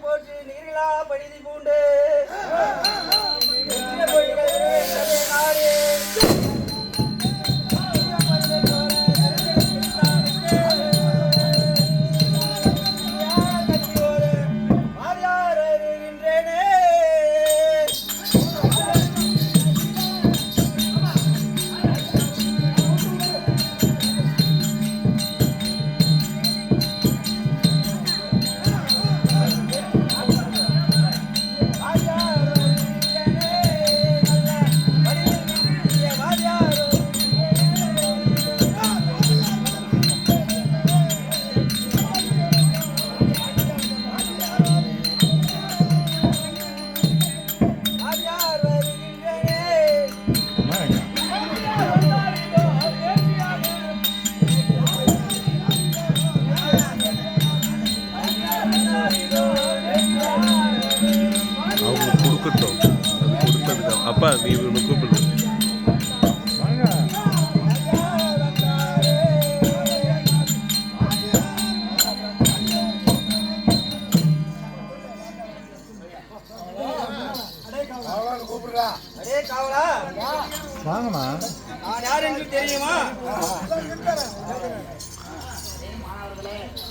போச்சு நீரிலா பழுதி பூண்டு அப்பா நீ கூப்பிடு வாங்கம்மா. நான் யார் என்று தெரியுமா?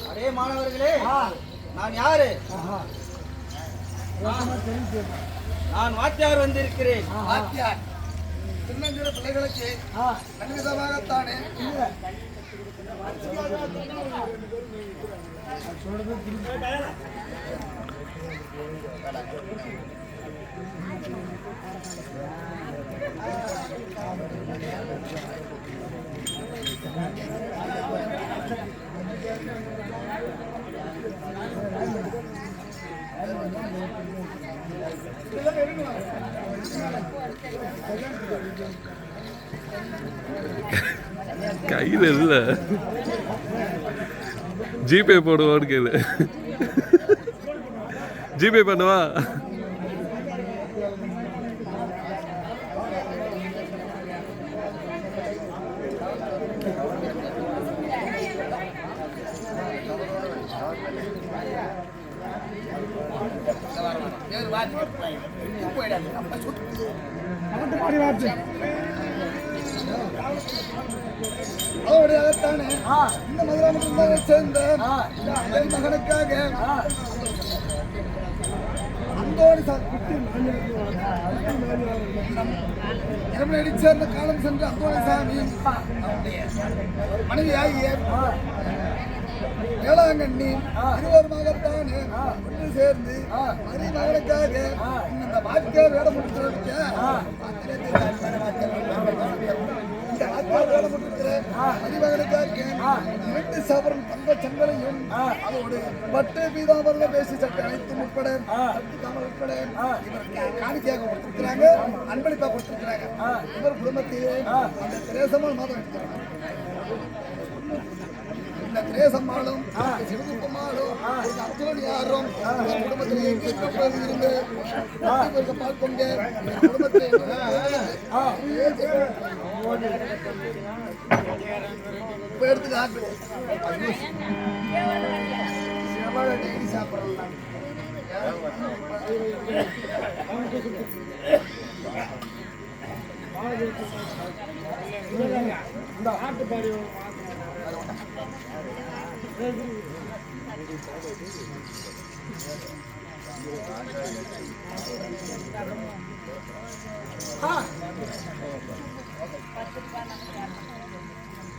அடே மாணவர்களே, நான் யாரு? நான் வாத்தியார் வந்திருக்கிறேன். வாத்தியார் சின்னஞ்சிறு பிள்ளைகளுக்கு நன்விதமாகத்தானே கையில் இல்லை ஜிபே போடுவான்னு கேளு ஜிபே பண்ணுவா அவருடையதானே இந்த மதுராமத்தை சேர்ந்த மகனுக்காக அந்தோடு இரமணி சேர்ந்த காலம் சென்ற அந்தோணி சாமி மனைவியாகிய வேளாங்கண்ணி இருவருமாகத்தானே ஒன்று சேர்ந்து மகனுக்காக இந்த வாழ்க்கை வேடம் முடிச்சு இரண்டு சவரன் தங்க சங்கலையும் அதோடு பட்டு பீதாம்பரம் பேசி சட்டை அனைத்தும் உட்பட உட்பட இவருக்கு காணிக்கையாக கொடுத்திருக்கிறாங்க, அன்பளிப்பாக கொடுத்திருக்கிறாங்க. இவர் குடும்பத்தையே அந்த திரேசம்மாள் மாதம் எடுத்துக்கிறாங்க. இந்த திரேசம்மாளும் சிவகுமாரும் அந்தோணியாரும் குடும்பத்தில் இருந்து பார்ப்போங்க. குடும்பத்தை எடுத்து சாப்பிடலாம்.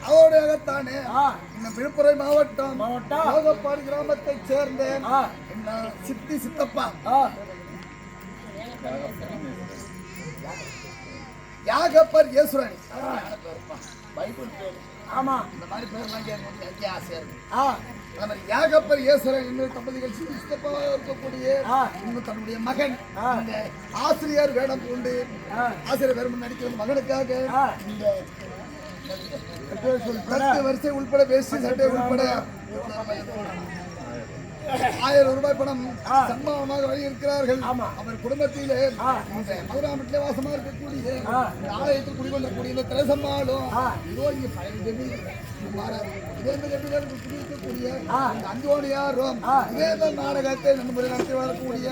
அவருடையதானே இந்த விழுப்புரம் மாவட்டம் நாகப்பாடி கிராமத்தை சேர்ந்த சித்தி சித்தப்பா யாகப்பர் ஈஸ்வரன். ஆமா, இந்த மாதிரி பேர் ஆசையா இருக்கு. யாகப்பர் ஈஸ்வரன் இன்னொரு தம்பதிகள் சித்தப்பாவாக இருக்கக்கூடிய இன்னும் தன்னுடைய மகன் ஆசிரியர் வேடம் கொண்டு ஆசிரியர் வேடம் நடிக்கிற மகனுக்காக இந்த வரிசை உள்பட வேஷ்டி சட்டை உள்பட 1000 ரூபாய் பணம் சம்பளமாக வழங்கியிருக்கிறார்கள். அவர் குடும்பத்திலே மதுராமட்டிலே வாசமா இருக்கக்கூடிய ஆலயத்தில் குடிகொள்ளக்கூடிய இந்த திரசம்மாளும் அந்தோணியாரும் நாடகத்தை நன்முறை நடத்தி வரக்கூடிய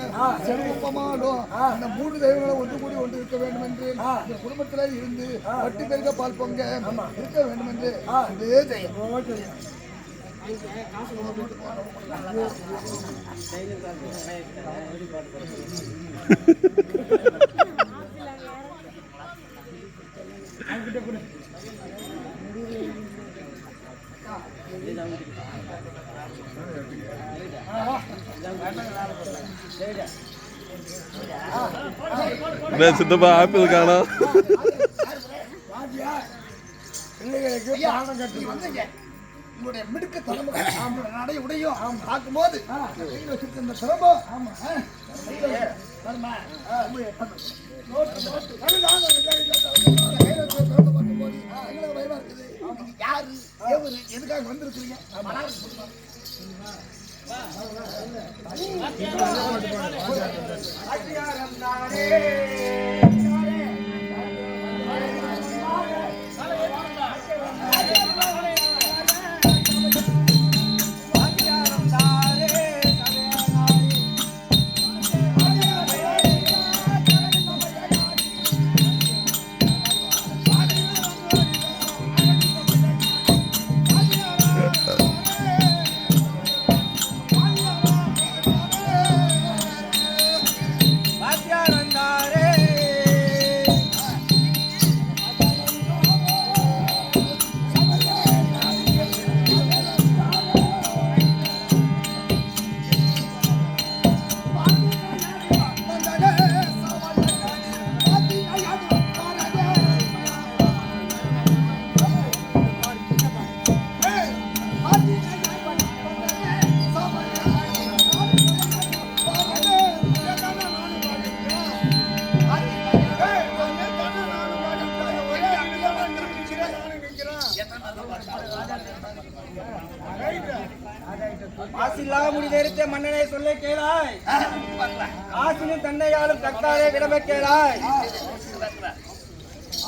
செல்வப்பமாலும் இந்த 3 தெய்வங்களை ஒன்று கூடி ஒன்று இருக்க வேண்டும் என்று இந்த குடும்பத்திலே இருந்து வட்டி பெருக பால் பொங்க இருக்க வேண்டும் என்று இதே தெய்வம். சித்தப்பா ஆப்பிள் காணோம். உங்களுடைய மிடுக்க தலைமுறை நடை உடையும் பார்க்கும்போது கையில் வச்சிருக்க இந்த சிரமம் பயமா இருக்குது. யாரு எதுக்காக வந்திருக்கிறீங்க? முடிதேரித்த மன்னனை சொல்ல கேளாய். ஆசினி தன்னையாலும் தக்காலே விடம கேளாய்.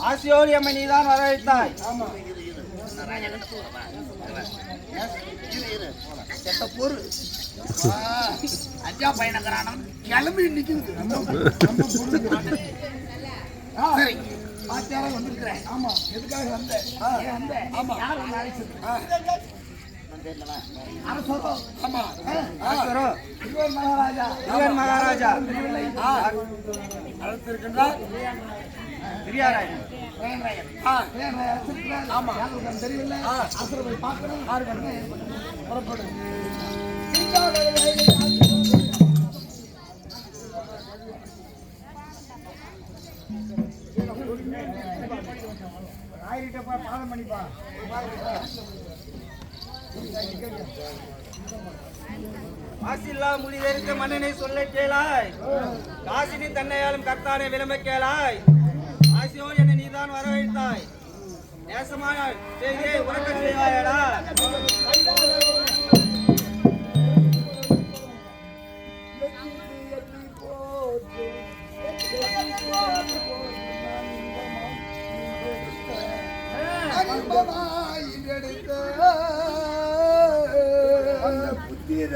ஆசியோடு எம்மை நீதான் வரவைத்தாய். செத்த பொறு அஞ்சா பையனங்கிறான கிளம்பி நிக்குது. சரி பாத்தியாரம் வந்திருக்கிறேன். ஆமா எதுக்காக வந்தேன்? ஆமா யார் வந்து அழைச்சது? அரசரும். ஆமா அரசரும் இவர் மகாராஜா. இவர் மகாராஜா அழைத்திருக்கின்றார். பெரியாராயன். ஆமா தெரியல. அரசரை போய் பார்க்கணும். புறப்படு. பாதம் பண்ணிப்பா. ஆசில்லா முடிதெடுத்த மன்னனை சொல்ல கேளாய். காசினி தன்னையாலும் கர்த்தானை விளம்ப கேளாய். ஆசியோடு என்னை நீதான் வரவைத்தாய். நேசமான செய்தியை உறக்க செய்வாயடா. புத்திர